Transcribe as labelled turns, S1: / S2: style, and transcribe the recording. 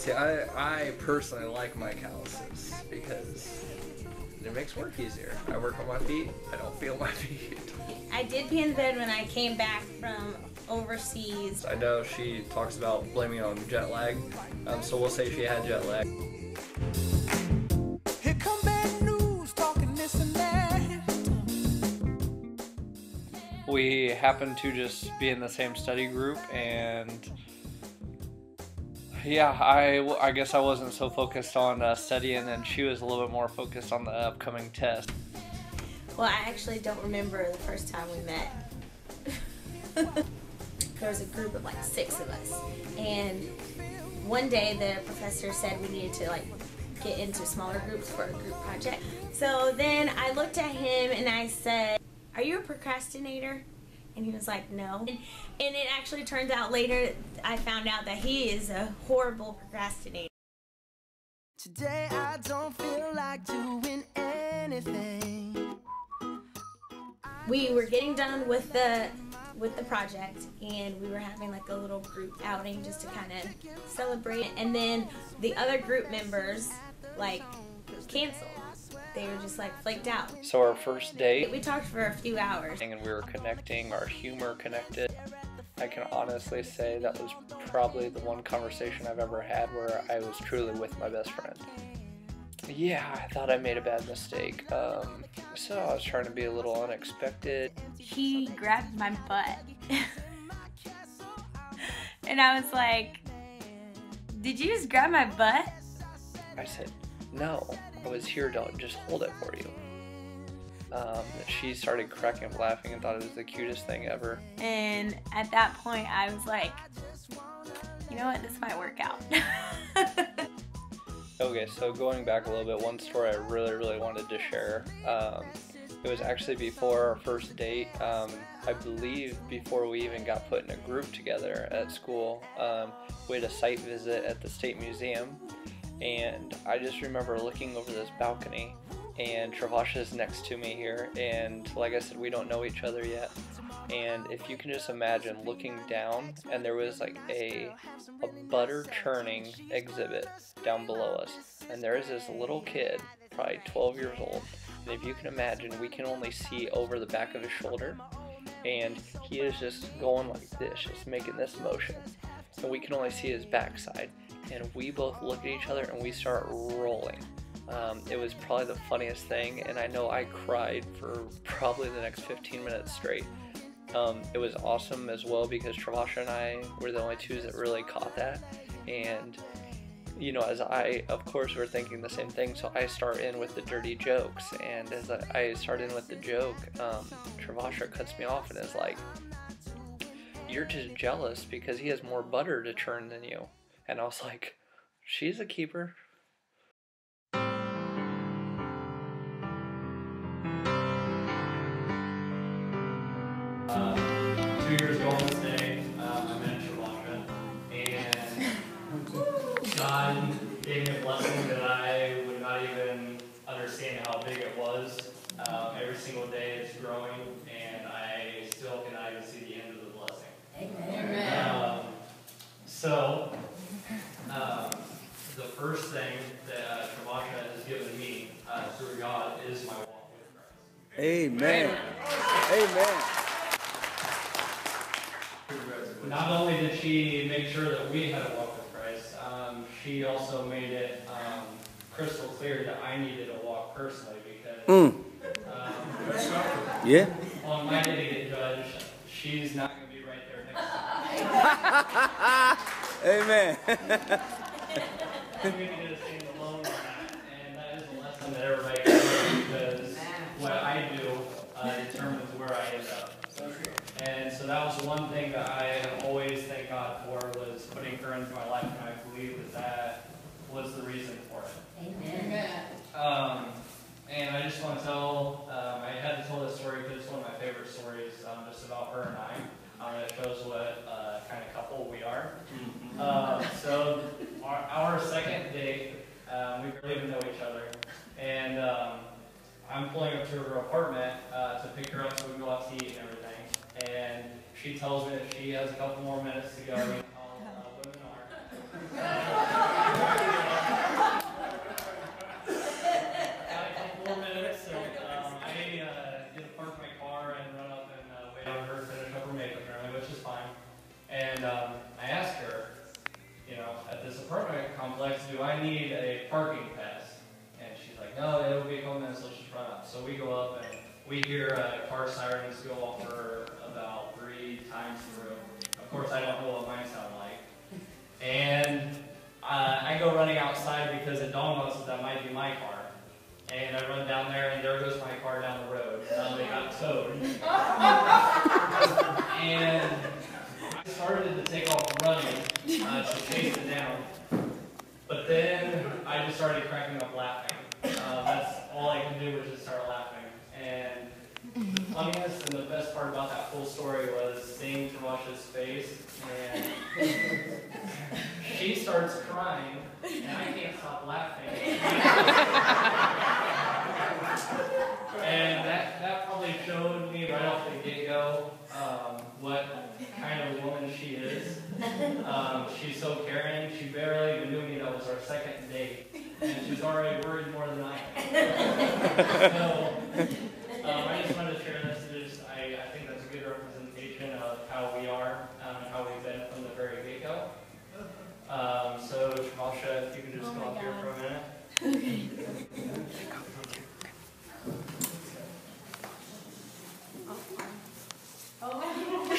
S1: See, I personally like my calluses because it makes work easier. I work on my feet, I don't feel my feet.
S2: I did pee in the bed when I came back from overseas.
S1: I know she talks about blaming it on jet lag, so we'll say she had jet lag.
S3: Here come bad news, talking this and that.
S1: We happened to just be in the same study group, and yeah, I guess I wasn't so focused on studying, and she was a little bit more focused on the upcoming test.
S2: Well, I actually don't remember the first time we met. There was a group of like 6 of us, and one day the professor said we needed to like get into smaller groups for a group project. So then I looked at him and I said, "Are you a procrastinator?" And he was like, "No." And it actually turns out later I found out that he is a horrible procrastinator.
S3: Today I don't feel like doing anything.
S2: We were getting done with the project, and we were having like a little group outing just to kind of celebrate. And then the other group members like canceled. They were just like flaked out.
S1: So our first date,
S2: We talked for a few hours.
S1: and we were connecting, our humor connected. I can honestly say that was probably the one conversation I've ever had where I was truly with my best friend. Yeah, I thought I made a bad mistake. So I was trying to be a little unexpected.
S2: He grabbed my butt. And I was like, "Did you just grab my butt?"
S1: I said, "No, I was here to just hold it for you." She started cracking up laughing and thought it was the cutest thing ever.
S2: And at that point I was like, you know what, this might work out.
S1: Okay, so going back a little bit, one story I really wanted to share. It was actually before our first date. I believe before we even got put in a group together at school. We had a site visit at the State Museum, and I just remember looking over this balcony, and Travasha is next to me here, and like I said, we don't know each other yet. And if you can just imagine looking down, and there was like a butter churning exhibit down below us, and there is this little kid, probably 12 years old, and if you can imagine, we can only see over the back of his shoulder, and he is just going like this, just making this motion, and we can only see his backside, and we both look at each other and we start rolling. It was probably the funniest thing, and I know I cried for probably the next 15 minutes straight. It was awesome as well because Travasha and I were the only two that really caught that, and you know, as I, of course, were thinking the same thing, so I start in with the dirty jokes, and as I start in with the joke, Travasha cuts me off and is like, "You're just jealous because he has more butter to churn than you." And I was like, "She's a keeper."
S4: 2 years ago on this day, I met Travasha, and God gave me a blessing that I would not even understand how big it was. Every single day it's growing, and I still cannot even see the end of the blessing. Amen. The first thing that Travasha has given me through God is my walk with Christ.
S5: Amen. Amen.
S4: Not only did she make sure that we had a walk with Christ, she also made it crystal clear that I needed to walk personally because
S5: Yeah.
S4: on my day to get judged, she's not going to be right there next to me.
S5: Amen.
S4: I'm going to get to stand alone on that, and that is a lesson that everybody can learn because what I do determines where I end up. And so that was one thing that I have always thanked God for, was putting her into my life, and I believe that that was the reason for it. Amen. And I just want to tell, I had to tell this story because it's one of my favorite stories, just about her and I. It shows what kind of couple we are. So our second date, we barely even know each other, and I'm pulling up to her apartment to pick her up so we can go out to eat and everything. And she tells me that she has a couple more minutes to go. You know how women are. I asked her, you know, at this apartment complex, do I need a parking pass? And she's like, no, it'll be a couple minutes, let's just run up. So we go up and we hear car sirens go off for about 3 times through. Of course, I don't know what mine sound like. And I go running outside because it dawned on us that might be my car. And I run down there, and there goes my car down the road. They got towed. And I started to take off running to chase it down. But then I just started cracking up laughing. That's all I could do was just start laughing. And the funniest and the best part about that whole story was seeing Travasha's face. And she starts crying, and I can't stop laughing. And that probably showed me right off the get-go what kind of woman she is. She's so caring. She barely even knew me. That was our second date. And she's already worried more than I am. So I just wanted to share this. I think that's a good representation of how we are and how we've been from the very get-go. So Travasha, if you could just come up here for a minute.
S2: Oh.